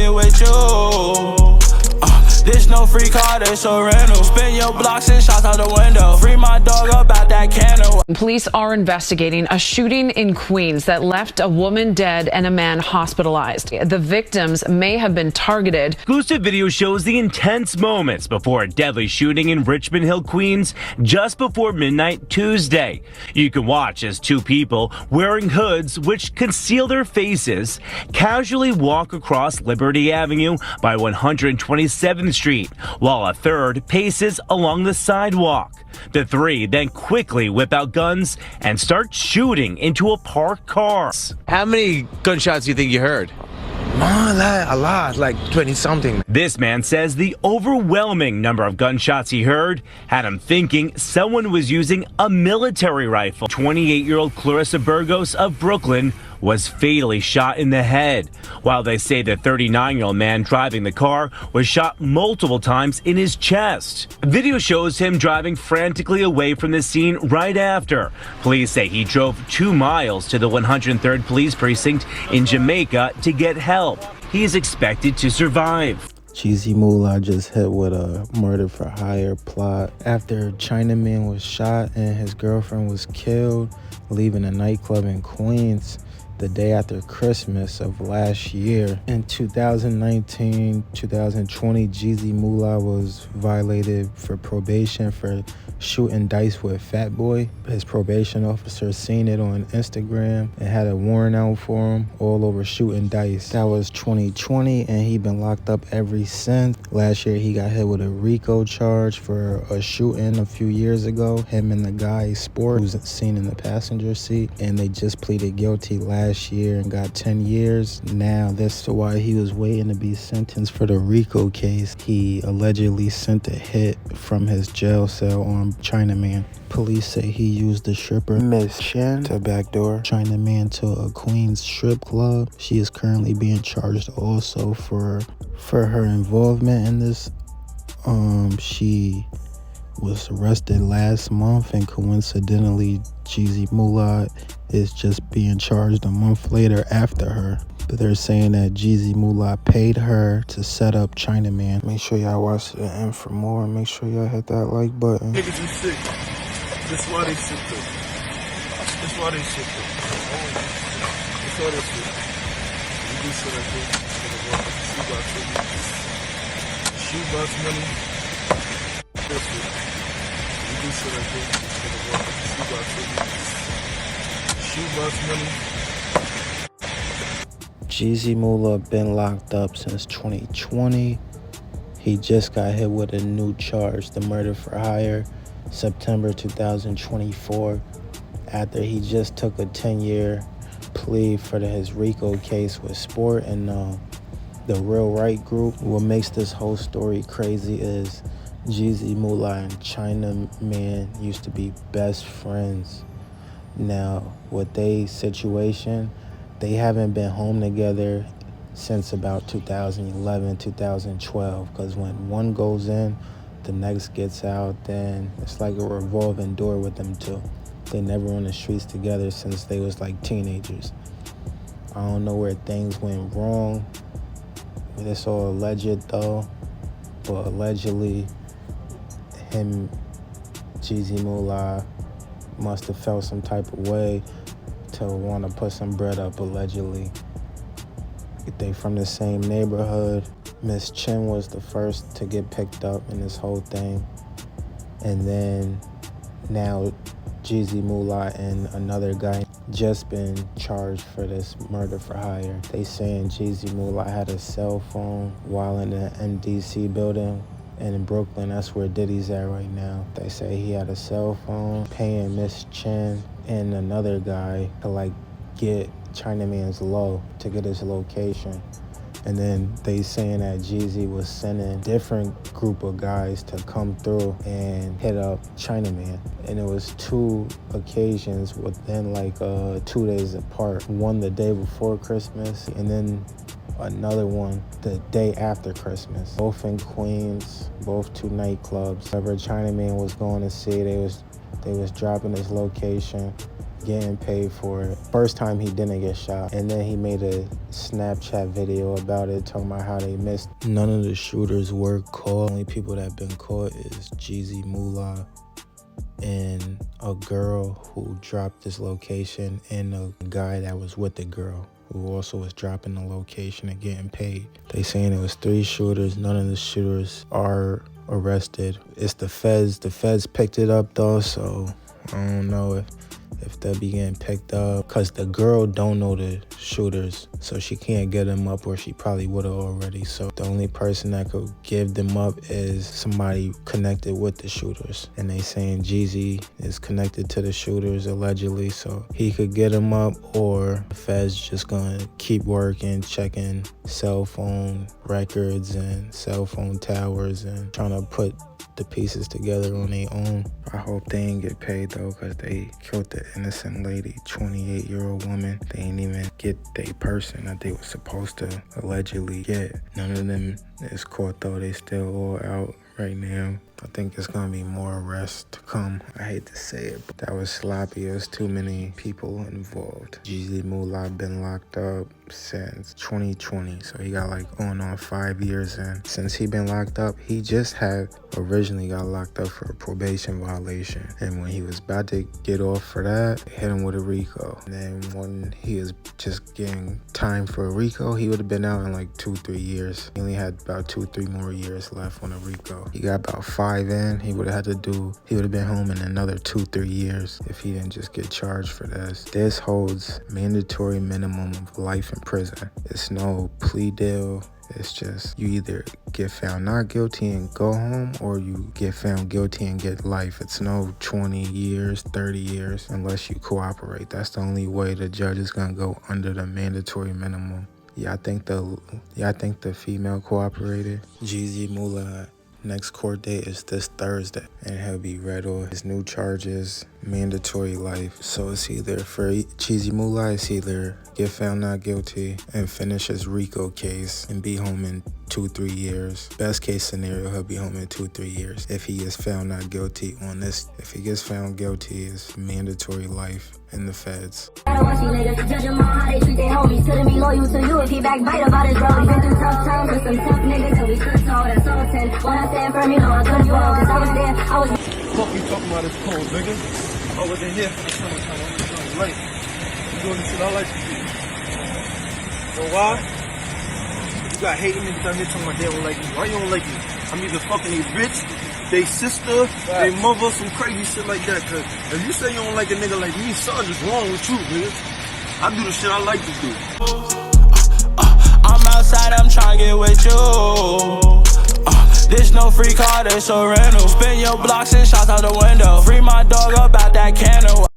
me with you. This no free car, this a rental. Spin your blocks and shots out the window. Free my dog up out that candle. Police are investigating a shooting in Queens that left a woman dead and a man hospitalized. The victims may have been targeted. Exclusive video shows the intense moments before a deadly shooting in Richmond Hill, Queens, just before midnight Tuesday. You can watch as two people wearing hoods which conceal their faces casually walk across Liberty Avenue by 127th Street, while a third paces along the sidewalk. The three then quickly whip out guns and start shooting into a parked car. How many gunshots do you think you heard? A lot, like 20 something. This man says the overwhelming number of gunshots he heard had him thinking someone was using a military rifle. 28-year-old Clarissa Burgos of Brooklyn was fatally shot in the head, while they say the 39-year-old man driving the car was shot multiple times in his chest. Video shows him driving frantically away from the scene right after. Police say he drove 2 miles to the 103rd Police Precinct in Jamaica to get help. He is expected to survive. Jeezy Mula just hit with a murder for hire plot after Chinaman was shot and his girlfriend was killed, leaving a nightclub in Queens the day after Christmas of last year. In 2019, 2020, Jeezy Mula was violated for probation for shooting dice with Fat Boy. His probation officer seen it on Instagram and had a warrant out for him all over shooting dice. That was 2020 and he been locked up ever since. Last year he got hit with a RICO charge for a shooting a few years ago. Him and the guy Sport, who was seen in the passenger seat, and they just pleaded guilty last year and got 10 years. Now that's why he was waiting to be sentenced for the RICO case. He allegedly sent a hit from his jail cell on Chinaman. Police say he used the stripper Miss Chen to backdoor Chinaman to a Queens strip club. She is currently being charged also for her involvement in this. She was arrested last month, and coincidentally Jeezy Mula is just being charged a month later after her. But they're saying that Jeezy Mula paid her to set up Chinaman. Make sure y'all watch the end for more. Make sure y'all hit that like button. Niggas be sick. This why they sick though. This why they sick though. That's all they sick. You do shit like this. Shoe box money. This shit. You do shit like this. Shoe box money. Jeezy Mula been locked up since 2020. He just got hit with a new charge, the murder for hire, September 2024, after he just took a 10-year plea for his RICO case with Sport and the Real Right group. What makes this whole story crazy is Jeezy Mula and Chinaman used to be best friends. Now, with their situation, they haven't been home together since about 2011, 2012, because when one goes in, the next gets out. Then it's like a revolving door with them two. They never on the streets together since they was like teenagers. I don't know where things went wrong. It's all alleged though, but allegedly him, Jeezy Mula, must have felt some type of way to want to put some bread up, allegedly. They from the same neighborhood. Miss Chen was the first to get picked up in this whole thing. And then now Jeezy Mula and another guy just been charged for this murder for hire. They saying Jeezy Mula had a cell phone while in the NDC building. And in Brooklyn, that's where Diddy's at right now. They say he had a cell phone paying Miss Chen and another guy to like get Chinaman's low to get his location. And then they saying that Jeezy was sending different group of guys to come through and hit up Chinaman. And it was 2 occasions within like 2 days apart. One the day before Christmas and then another one the day after Christmas. Both in Queens, both 2 nightclubs. Wherever Chinaman was going to see, they was dropping his location. getting paid for it. First time he didn't get shot. And then he made a Snapchat video about it, talking about how they missed. None of the shooters were caught. Only people that have been caught is Jeezy Mula and a girl who dropped this location and a guy that was with the girl who also was dropping the location and getting paid. They saying it was 3 shooters. None of the shooters are arrested. It's the feds. The feds picked it up though, so I don't know if they'll be getting picked up, because the girl don't know the shooters, so she can't get them up, or she probably would have already. So the only person that could give them up is somebody connected with the shooters, and they saying Jeezy is connected to the shooters allegedly, so he could get them up, or the feds just gonna keep working, checking cell phone records and cell phone towers and trying to put the pieces together on their own. I hope they ain't get paid though, because they killed the innocent lady, 28-year-old woman. They ain't even get their person that they were supposed to allegedly get. None of them is caught though. They still all out right now. I think there's gonna be more arrests to come. I hate to say it, but that was sloppy. There's too many people involved. Jeezy Mula been locked up since 2020, so he got like going on 5 years. And since he been locked up, he just had originally got locked up for a probation violation. And when he was about to get off for that, they hit him with a RICO. And then when he was just getting time for a RICO, he would have been out in like 2-3 years. He only had about 2-3 more years left on a RICO. He got about 5 in. He would have been home in another 2-3 years if he didn't just get charged for this. This holds mandatory minimum of life in prison. It's no plea deal. It's just you either get found not guilty and go home, or you get found guilty and get life. It's no 20 years, 30 years unless you cooperate. That's the only way the judge is gonna go under the mandatory minimum. I think the female cooperated. Jeezy Mula next court date is this Thursday, and he'll be read on his new charges, mandatory life. So it's either for Jeezy Mula, it's either get found not guilty and finish his RICO case and be home in 2-3 years. Best case scenario, he'll be home in 2-3 years. If he is found not guilty on this, if he gets found guilty, it's mandatory life in the feds. I don't want you niggas judge them on how they treat their homies. Couldn't be loyal to you if he backbite about his bro. He been through tough times with some tough niggas, so we stood tall, that's all 10. When I stand firm, you know I couldn't fall, cause I was there, I was... Fuck you talking about this cold, nigga? I wasn't here for the summertime. I'm just doing light. I'm doing the shit I like to do. You know why? You got hating niggas out here talking about they don't like me. Why you don't like me? I'm either fucking a bitch, they sister, they mother, some crazy shit like that. Cause if you say you don't like a nigga like me, something's wrong with you, nigga. I do the shit I like to do. I'm outside, I'm trying to get with you. This no free car, this a rental. Spin your blocks and shots out the window. Free my dog up out that candle.